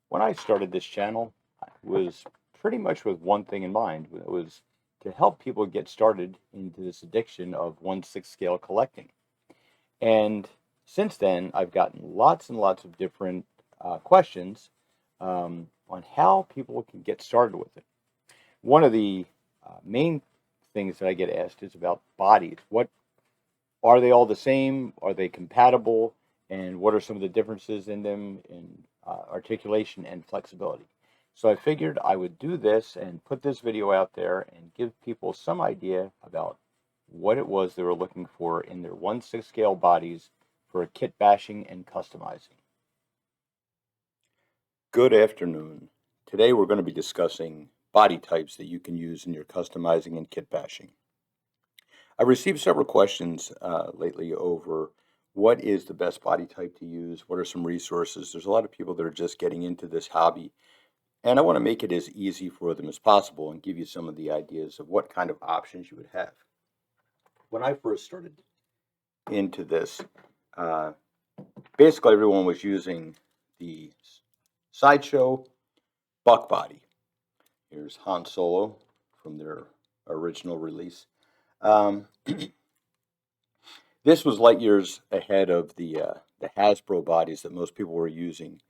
When I started this channel, I was pretty much with one thing in mind. It was to help people get started into this addiction of 1/6 scale collecting. And since then, I've gotten lots and lots of different questions on how people can get started with it. One of the main things that I get asked is about bodies. What are they all the same? Are they compatible? And what are some of the differences in them in articulation and flexibility? So I figured I would do this and put this video out there and give people some idea about what it was they were looking for in their 1/6 scale bodies for kit bashing and customizing. Good afternoon. Today we're going to be discussing body types that you can use in your customizing and kit bashing. I received several questions lately over what is the best body type to use, what are some resources. There's a lot of people that are just getting into this hobby, and I want to make it as easy for them as possible and give you some of the ideas of what kind of options you would have. When I first started into this, uh, basically everyone was using the Sideshow buck body. Here's Han Solo from their original release. Um, This was light years ahead of the Hasbro bodies that most people were using.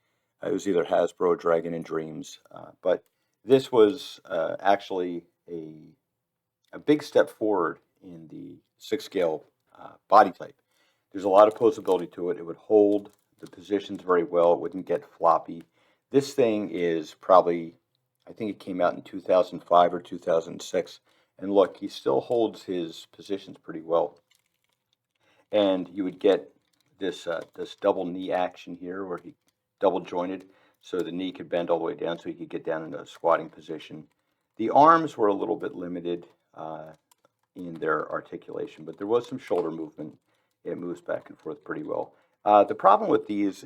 It was either Hasbro, Dragon, and Dreams, but this was actually a big step forward in the 6 scale body type. There's a lot of posability to it. It would hold the positions very well. It wouldn't get floppy. This thing is probably, I think it came out in 2005 or 2006. And look, he still holds his positions pretty well. And you would get this double knee action here where he double jointed, so the knee could bend all the way down so he could get down into a squatting position. The arms were a little bit limited in their articulation, but there was some shoulder movement. It moves back and forth pretty well. The problem with these,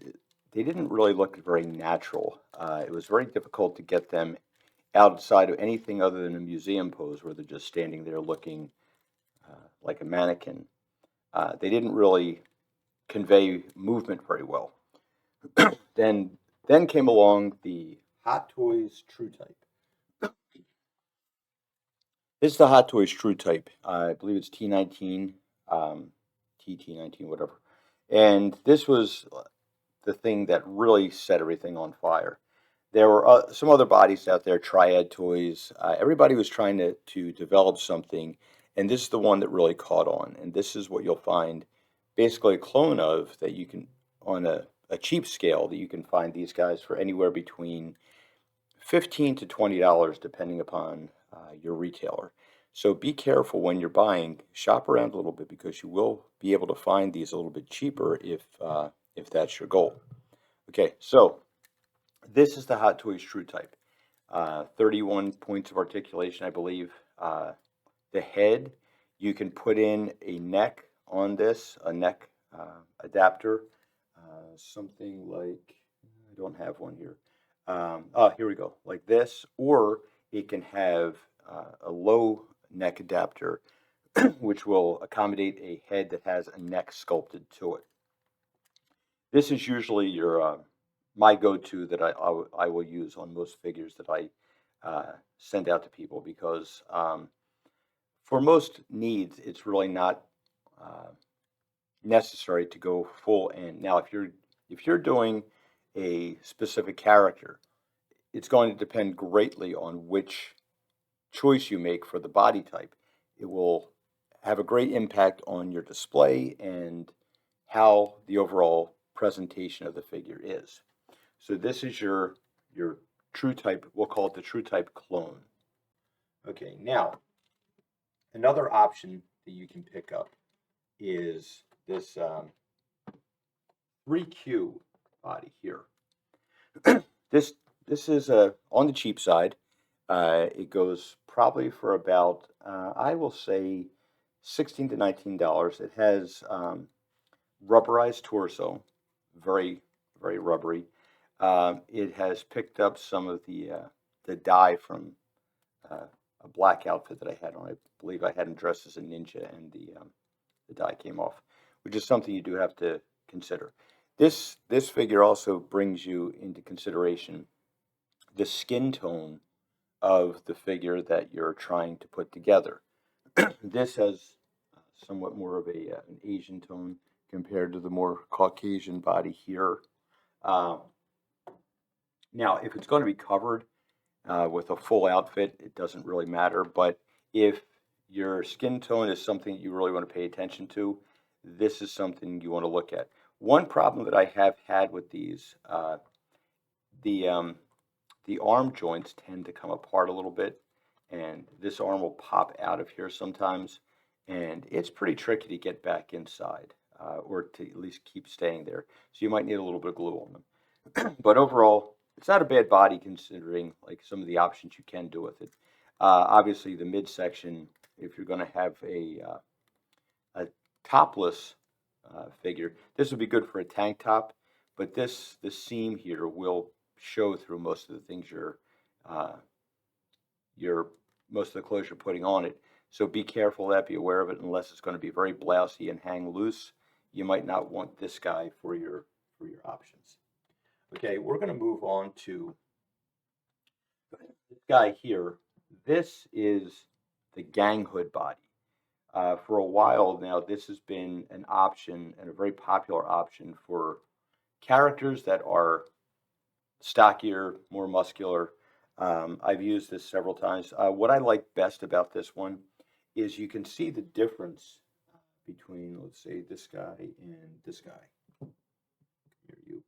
they didn't really look very natural. It was very difficult to get them outside of anything other than a museum pose where they're just standing there looking like a mannequin. They didn't really convey movement very well. then then came along the Hot Toys True Type. This is the Hot Toys True Type. I believe it's T19, TT19, whatever. And this was the thing that really set everything on fire. There were some other bodies out there, Triad Toys. Everybody was trying to develop something, and this is the one that really caught on. And this is what you'll find basically a clone of that you can, on a cheap scale, that you can find these guys for anywhere between $15 to $20, depending upon your retailer. So be careful when you're buying. Shop around a little bit because you will be able to find these a little bit cheaper if that's your goal. Okay, so this is the Hot Toys True Type. 31 points of articulation, I believe. The head, you can put in a neck on this, a neck adapter, something like, I don't have one here. Oh, here we go, like this, or it can have a low neck adapter, which will accommodate a head that has a neck sculpted to it. This is usually your my go-to that I will use on most figures that I send out to people because for most needs, it's really not uh, necessary to go full in. Now, if you're doing a specific character, it's going to depend greatly on which choice you make for the body type. It will have a great impact on your display and how the overall presentation of the figure is. So this is your true type. We'll call it the true type clone. Okay, now another option that you can pick up is this 3Q body here. this this is on the cheap side. It goes probably for about I will say $16 to $19. It has rubberized torso, very very rubbery. It has picked up some of the dye from a black outfit that I had on. I believe I had him dressed as a ninja, and the dye came off, which is something you do have to consider. This figure also brings you into consideration the skin tone of the figure that you're trying to put together. This has somewhat more of an Asian tone compared to the more Caucasian body here. Uh, Now, if it's going to be covered with a full outfit, it doesn't really matter. But if your skin tone is something you really want to pay attention to, this is something you want to look at. One problem that I have had with these, the um, the arm joints tend to come apart a little bit, and this arm will pop out of here sometimes, and it's pretty tricky to get back inside, or to at least keep staying there. So you might need a little bit of glue on them. But overall, it's not a bad body considering like some of the options you can do with it. Obviously, the midsection, if you're going to have a topless figure, this would be good for a tank top, but this seam here will show through most of the things uh, most of the clothes you're putting on it. So be careful of that, be aware of it, unless it's going to be very blousy and hang loose. You might not want this guy for your options. Okay, we're going to move on to this guy here. This is the Ganghood body. For a while now, this has been an option and a very popular option for characters that are stockier, more muscular. I've used this several times. What I like best about this one is you can see the difference between, let's say, this guy and this guy. Here,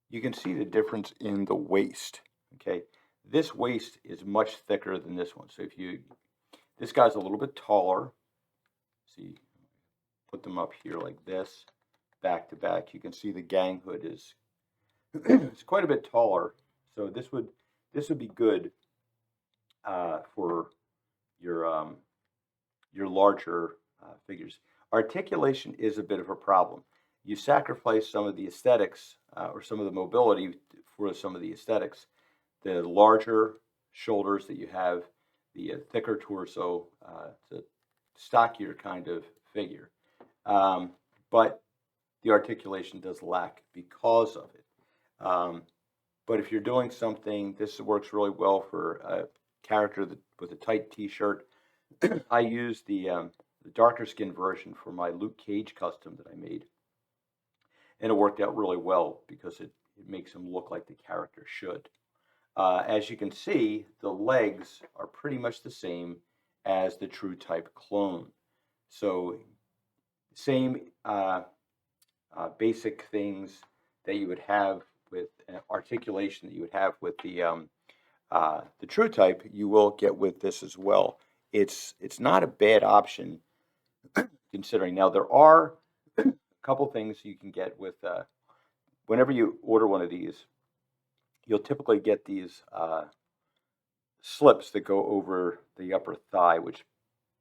you can see the difference in the waist. Okay, this waist is much thicker than this one. So this guy's a little bit taller. See, put them up here like this, back to back. You can see the Ganghood is it's quite a bit taller. So this would be good for your larger figures. Articulation is a bit of a problem. You sacrifice some of the aesthetics or some of the mobility for some of the aesthetics. The larger shoulders that you have, the thicker torso, it's a stockier kind of figure. But the articulation does lack because of it. But if you're doing something, this works really well for a character with a tight t-shirt. I used the darker skin version for my Luke Cage custom that I made. And it worked out really well because it makes him look like the character should. As you can see, the legs are pretty much the same as the True Type clone. So same basic things that you would have with articulation that you would have with the True Type, you will get with this as well. It's not a bad option considering. Now there are a couple things you can get with whenever you order one of these. You'll typically get these slips that go over the upper thigh, which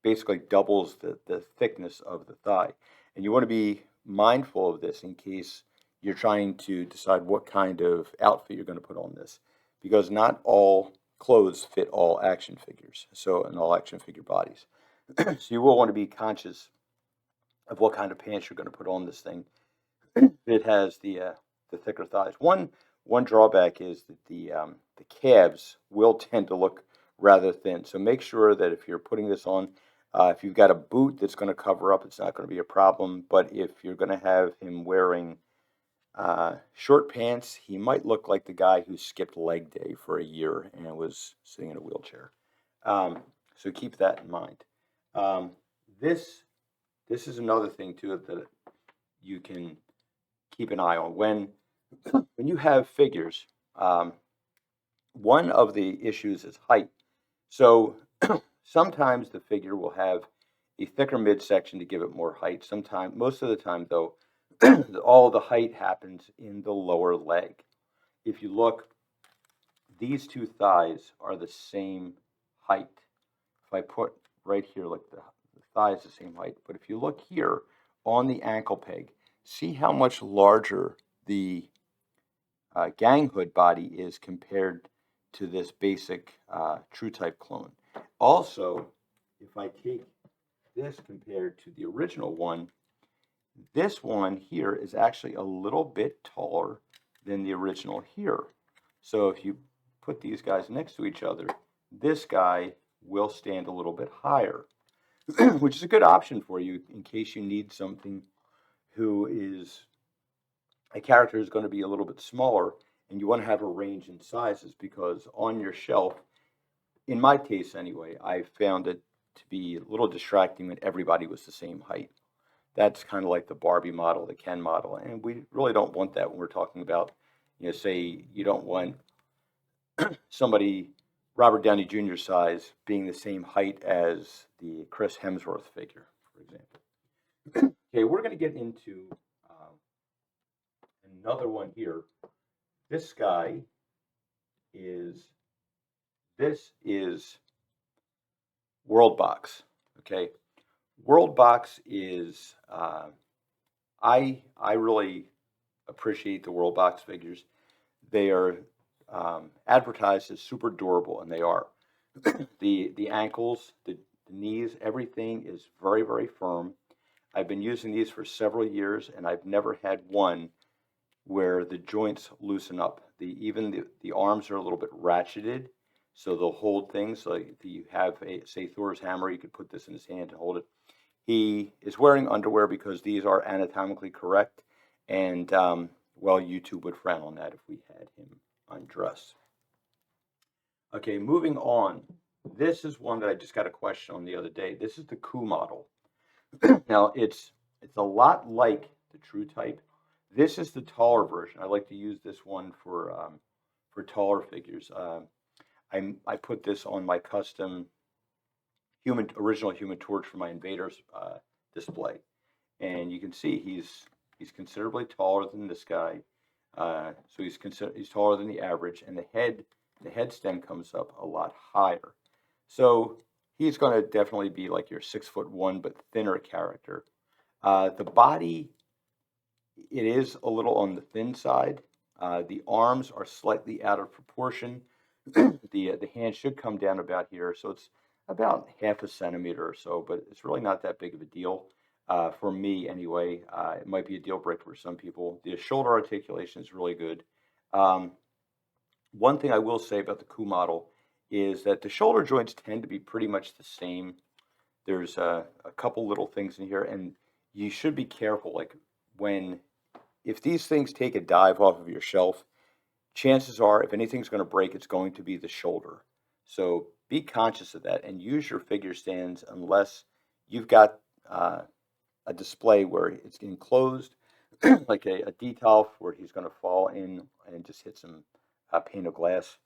basically doubles the thickness of the thigh. And you want to be mindful of this in case you're trying to decide what kind of outfit you're going to put on this, because not all clothes fit all action figures, so in all action figure bodies. So you will want to be conscious of what kind of pants you're going to put on this thing. It has the thicker thighs. One drawback is that the calves will tend to look rather thin. So make sure that if you're putting this on, if you've got a boot that's going to cover up, it's not going to be a problem. But if you're going to have him wearing short pants, he might look like the guy who skipped leg day for a year and was sitting in a wheelchair. So keep that in mind. This is another thing too that you can keep an eye on when you have figures. One of the issues is height. So sometimes the figure will have a thicker midsection to give it more height. Sometimes, most of the time though, all the height happens in the lower leg. If you look, these two thighs are the same height. If I put right here, like the thigh is the same height, but if you look here on the ankle peg, see how much larger the Ganghood body is compared to this basic True Type clone. Also, if I take this compared to the original one, this one here is actually a little bit taller than the original here. So if you put these guys next to each other, this guy will stand a little bit higher, which is a good option for you in case you need something who is a character is going to be a little bit smaller and you want to have a range in sizes, because on your shelf, in my case anyway, I found it to be a little distracting when everybody was the same height. That's kind of like the Barbie model, the Ken model, and we really don't want that when we're talking about, say you don't want somebody Robert Downey Jr. size being the same height as the Chris Hemsworth figure, for example. Okay, we're going to get into another one here. This guy is, this is World Box. Okay, World Box is, I really appreciate the World Box figures. They are advertised as super durable, and they are. The ankles, the knees, everything is very, very firm. I've been using these for several years, and I've never had one where the joints loosen up. Even the arms are a little bit ratcheted, so they'll hold things. Like if you have say Thor's hammer, you could put this in his hand and hold it. He is wearing underwear because these are anatomically correct, and well, YouTube would frown on that if we had him undressed. Okay, moving on. This is one that I just got a question on the other day. This is the Coup model. Now it's a lot like the True Type. This is the taller version. I like to use this one for taller figures. I put this on my custom original Human Torch for my Invaders display, and you can see he's considerably taller than this guy. So he's taller than the average, and the head stem comes up a lot higher. So he's going to definitely be like your 6'1" but thinner character. The body, it is a little on the thin side. The arms are slightly out of proportion. The hand should come down about here, so it's about half a centimeter or so, but it's really not that big of a deal. For me anyway. It might be a deal breaker for some people. The shoulder articulation is really good. One thing I will say about the Coup model is that the shoulder joints tend to be pretty much the same. There's a couple little things in here, and you should be careful. Like if these things take a dive off of your shelf, chances are if anything's going to break, it's going to be the shoulder. So be conscious of that and use your figure stands unless you've got a display where it's enclosed, like a decal where he's going to fall in and just hit some pane of glass,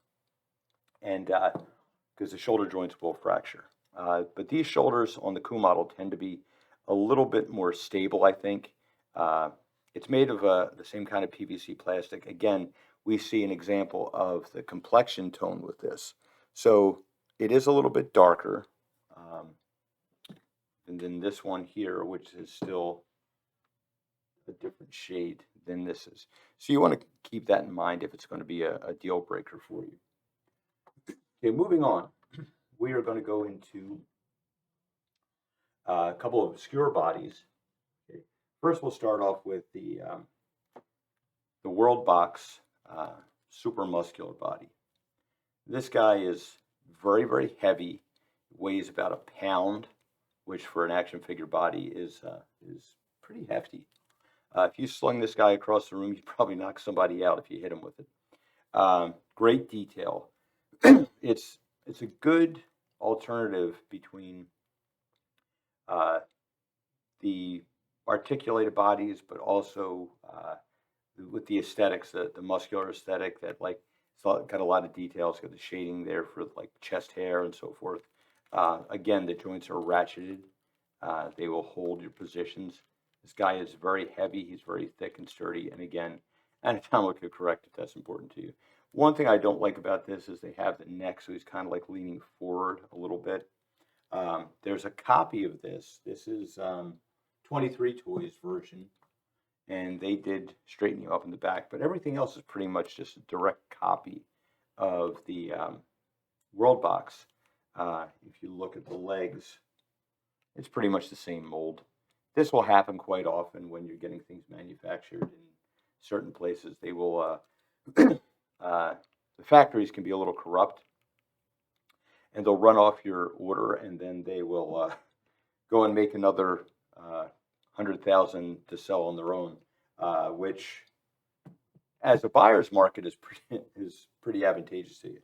and because the shoulder joints will fracture. But these shoulders on the Coup model tend to be a little bit more stable, I think. It's made of the same kind of PVC plastic. Again, we see an example of the complexion tone with this. So it is a little bit darker. And then this one here, which is still a different shade than this is. So you want to keep that in mind if it's going to be a deal breaker for you. Okay, moving on. We are going to go into a couple of obscure bodies. Okay. First, we'll start off with the World Box super muscular body. This guy is very, very heavy. Weighs about a pound, which for an action figure body is pretty hefty. If you slung this guy across the room, you'd probably knock somebody out if you hit him with it. Great detail. It's a good alternative between the articulated bodies, but also with the aesthetics, the muscular aesthetic that like it's got a lot of details. Got the shading there for like chest hair and so forth. Again, the joints are ratcheted. They will hold your positions. This guy is very heavy. He's very thick and sturdy. And again, anatomically correct if that's important to you. One thing I don't like about this is they have the neck, so he's kind of like leaning forward a little bit. There's a copy of this. This is 23 Toys version, and they did straighten you up in the back, but everything else is pretty much just a direct copy of the World Box. If you look at the legs, it's pretty much the same mold. This will happen quite often when you're getting things manufactured in certain places. They will, the the factories can be a little corrupt, and they'll run off your order, and then they will go and make another 100,000 to sell on their own, which, as a buyer's market, is pretty advantageous to you.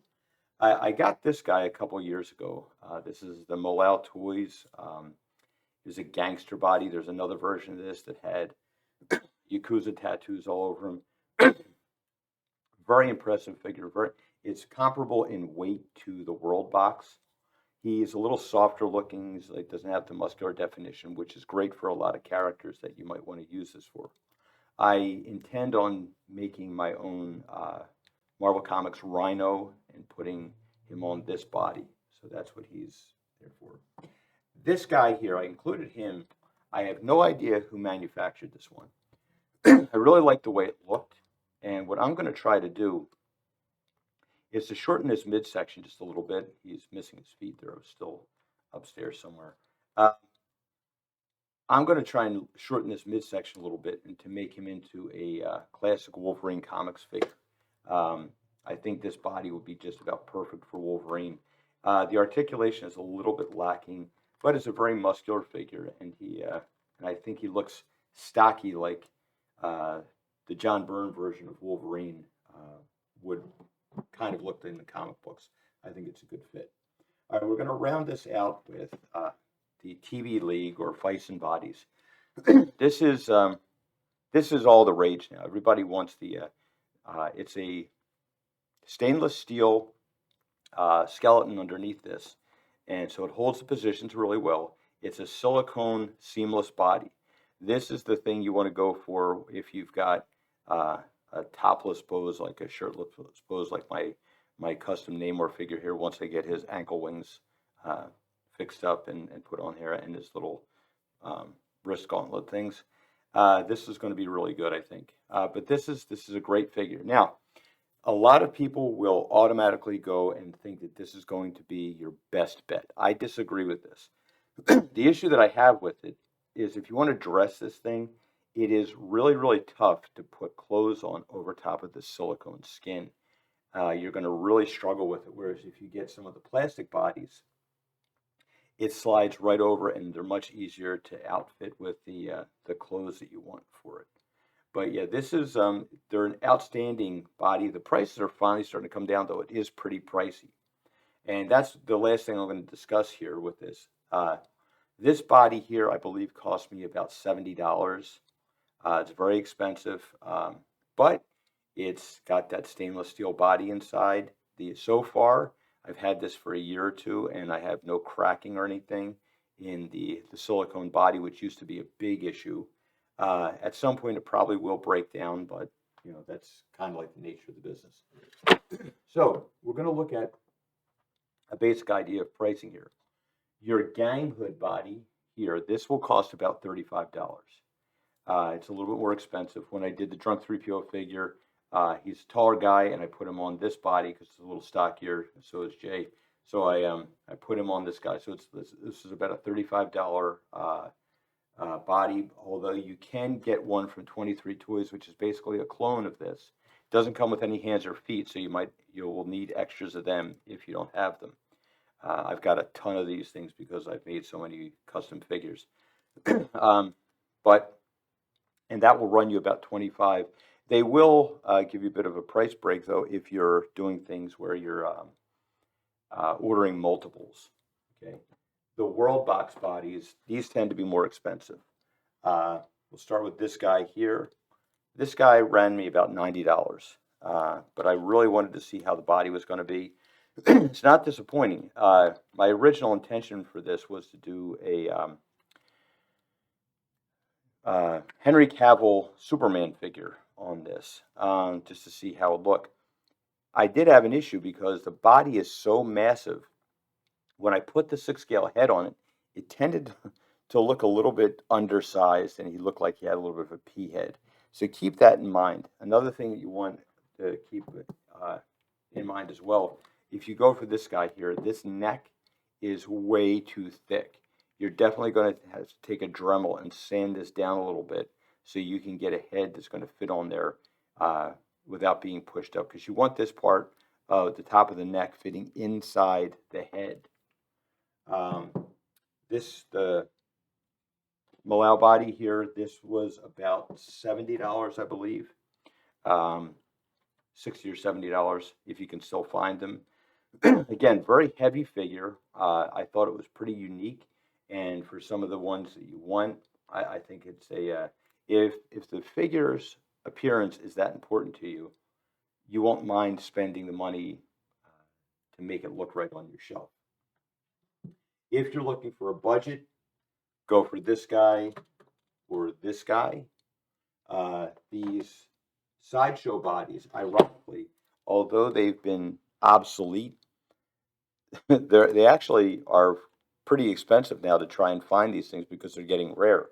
I got this guy a couple years ago. This is the Molau Toys. Is a gangster body. There's another version of this that had Yakuza tattoos all over him. Very impressive figure. It's comparable in weight to the World Box. He's a little softer looking. He's like doesn't have the muscular definition, which is great for a lot of characters that you might want to use this for. I intend on making my own Marvel Comics Rhino and putting him on this body. So that's what he's there for. This guy here, I included him. I have no idea who manufactured this one. I really like the way it looked. And what I'm going to try to do is to shorten this midsection just a little bit. He's missing his feet. They're still upstairs somewhere. I'm going to try and shorten this midsection a little bit and to make him into a classic Wolverine comics figure. I think this body would be just about perfect for Wolverine. The articulation is a little bit lacking, but it's a very muscular figure, and I think he looks stocky like the John Byrne version of Wolverine would kind of look in the comic books. I think it's a good fit. All right, we're going to round this out with the TV League or Vice and Bodies. This is all the rage now. Everybody wants the. It's a stainless steel skeleton underneath this, and so it holds the positions really well. It's a silicone seamless body. This is the thing you want to go for if you've got a topless pose, like a shirtless pose, like my custom Namor figure here. Once I get his ankle wings fixed up and put on here, and his little wrist gauntlet things, this is going to be really good, I think. But this is a great figure. Now, a lot of people will automatically go and think that this is going to be your best bet. I disagree with this. The issue that I have with it is if you want to dress this thing, it is really, really tough to put clothes on over top of the silicone skin. You're going to really struggle with it, whereas if you get some of the plastic bodies, it slides right over and they're much easier to outfit with the clothes that you want for it. But yeah, this is, they're an outstanding body. The prices are finally starting to come down, though it is pretty pricey. And that's the last thing I'm going to discuss here with this. This body here, I believe, cost me about $70. It's very expensive, but it's got that stainless steel body inside. So far, I've had this for a year or two, and I have no cracking or anything in the silicone body, which used to be a big issue. At some point, it probably will break down, but that's kind of like the nature of the business. So we're going to look at a basic idea of pricing here. Your Ganghood body here, this will cost about $35. It's a little bit more expensive. When I did the Drunk 3PO figure, he's a taller guy, and I put him on this body because it's a little stockier. So is Jay. So I put him on this guy. So this is about a $35 body. Although you can get one from 23 Toys, which is basically a clone of this. It doesn't come with any hands or feet, so you will need extras of them if you don't have them. I've got a ton of these things because I've made so many custom figures. And that will run you about $25. They will give you a bit of a price break, though, if you're doing things where you're ordering multiples. Okay, the World Box bodies, these tend to be more expensive. We'll start with this guy here. This guy ran me about $90, but I really wanted to see how the body was going to be. It's not disappointing. My original intention for this was to do a Henry Cavill Superman figure on this, just to see how it looked. I did have an issue because the body is so massive. When I put the 6-scale head on it, it tended to look a little bit undersized, and he looked like he had a little bit of a pea head. So keep that in mind. Another thing that you want to keep in mind as well, if you go for this guy here, this neck is way too thick. You're definitely going to have to take a Dremel and sand this down a little bit so you can get a head that's going to fit on there without being pushed up, because you want this part the top of the neck fitting inside the head. Um, the Malal body here, this was about $70, I believe. Um, 60 or $70 if you can still find them. Again, very heavy figure. I thought it was pretty unique, and for some of the ones that you want, I think it's if the figure's appearance is that important to you, you won't mind spending the money to make it look right on your shelf. If you're looking for a budget, go for this guy or this guy. These Sideshow bodies, ironically, although they've been obsolete, they actually are pretty expensive now to try and find these things because they're getting rare.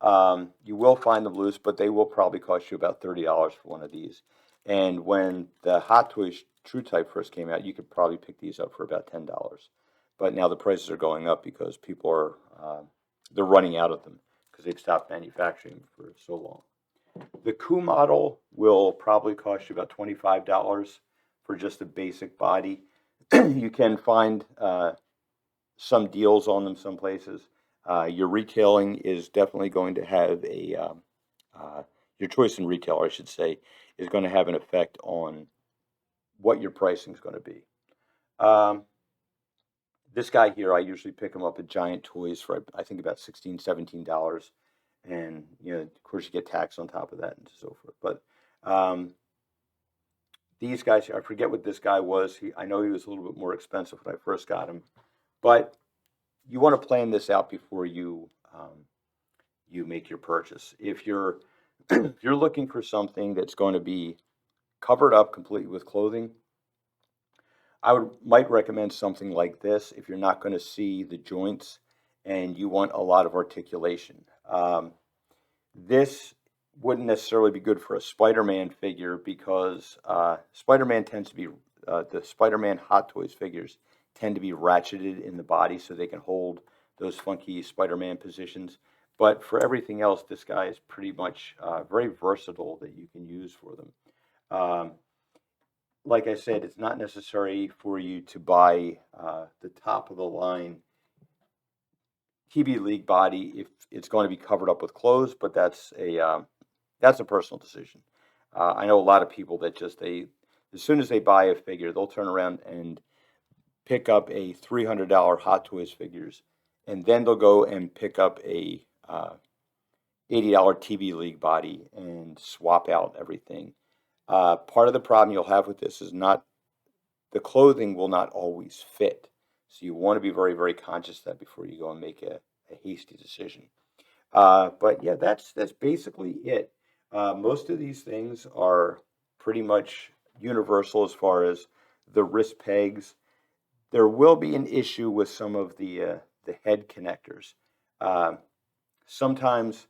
You will find them loose, but they will probably cost you about $30 for one of these. And when the Hot Toys True Type first came out, you could probably pick these up for about $10. But now the prices are going up because people are they're running out of them because they've stopped manufacturing for so long. The Coup model will probably cost you about $25 for just a basic body. You can find some deals on them some places. Your retailing is definitely going to have your choice in retail, I should say, is going to have an effect on what your pricing is going to be. This guy here, I usually pick him up at Giant Toys for I think about $16, $17, and of course, you get tax on top of that and so forth. But these guys, I forget what this guy was. I know he was a little bit more expensive when I first got him, but you want to plan this out before you make your purchase. If you're if you're looking for something that's going to be covered up completely with clothing, might recommend something like this if you're not going to see the joints and you want a lot of articulation. This wouldn't necessarily be good for a Spider-Man figure because Spider-Man tends to be the Spider-Man Hot Toys figures tend to be ratcheted in the body so they can hold those funky Spider-Man positions. But for everything else, this guy is pretty much very versatile that you can use for them. Like I said, it's not necessary for you to buy the top of the line TB League body if it's going to be covered up with clothes, but that's a personal decision. I know a lot of people that as soon as they buy a figure, they'll turn around and pick up a $300 Hot Toys figures, and then they'll go and pick up a $80 TB League body and swap out everything. Part of the problem you'll have with this is not the clothing will not always fit, so you want to be very, very conscious of that before you go and make a hasty decision. But yeah, that's basically it. Most of these things are pretty much universal as far as the wrist pegs. There will be an issue with some of the head connectors. Sometimes,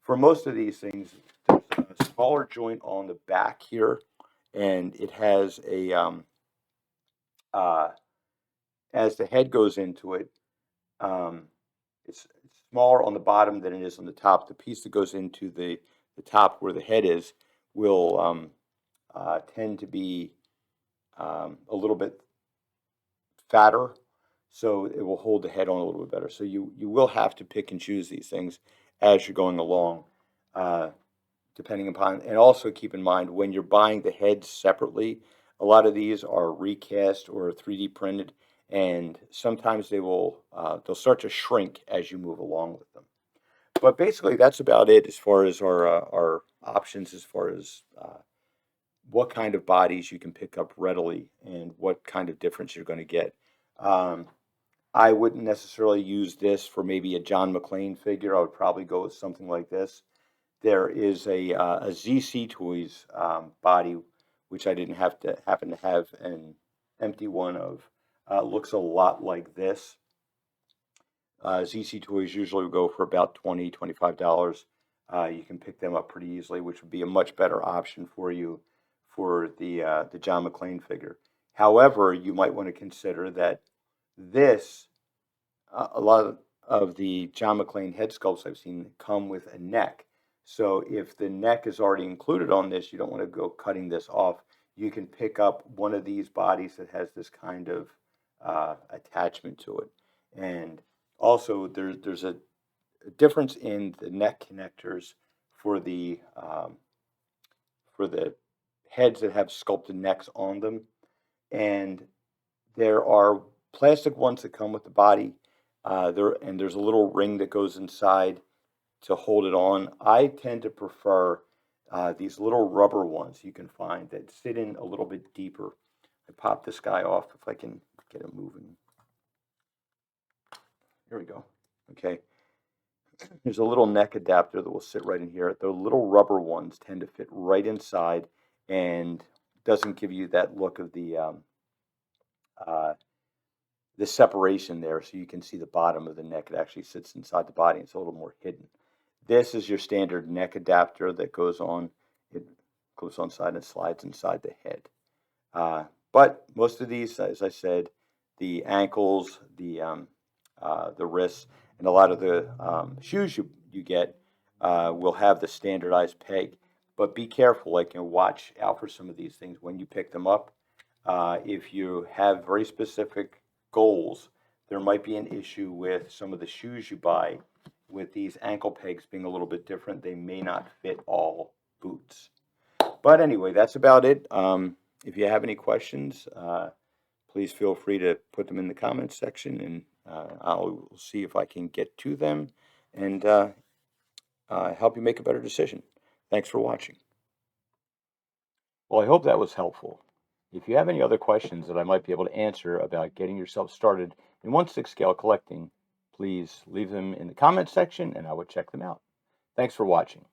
for most of these things, there's a smaller joint on the back here, and it has as the head goes into it, um, it's smaller on the bottom than it is on the top. The piece that goes into the top where the head is will tend to be a little bit fatter, so it will hold the head on a little bit better. So you will have to pick and choose these things as you're going along, uh, depending upon, and also keep in mind when you're buying the heads separately, a lot of these are recast or 3D printed, and sometimes they'll start to shrink as you move along with them. But basically, that's about it as far as our options, as far as what kind of bodies you can pick up readily and what kind of difference you're going to get. Um, I wouldn't necessarily use this for maybe a John McClane figure. I would probably go with something like this. There is a ZC Toys body, which I didn't happen to have an empty one of. Looks a lot like this. ZC Toys usually go for about $20, $25. You can pick them up pretty easily, which would be a much better option for you for the John McClane figure. However, you might want to consider that this a lot of the John McClane head sculpts I've seen come with a neck. So if the neck is already included on this, you don't want to go cutting this off you can pick up one of these bodies that has this kind of attachment to it. And also, there's a difference in the neck connectors for the heads that have sculpted necks on them, and there are plastic ones that come with the body. There's a little ring that goes inside to hold it on. I tend to prefer these little rubber ones you can find that sit in a little bit deeper. I pop this guy off if I can get it moving. Here we go. Okay. There's a little neck adapter that will sit right in here. The little rubber ones tend to fit right inside and doesn't give you that look of the separation there, so you can see the bottom of the neck. It actually sits inside the body. It's a little more hidden. This is your standard neck adapter that goes on. It goes on side and slides inside the head. But most of these, as I said, the ankles, the wrists, and a lot of the shoes you get will have the standardized peg. But be careful, like, watch out for some of these things when you pick them up. If you have very specific goals, there might be an issue with some of the shoes you buy with these ankle pegs being a little bit different. They may not fit all boots. But anyway, that's about it. If you have any questions, please feel free to put them in the comments section, and I'll see if I can get to them and help you make a better decision. Thanks for watching. Well, I hope that was helpful. If you have any other questions that I might be able to answer about getting yourself started in 1/6 scale collecting, please leave them in the comments section and I will check them out. Thanks for watching.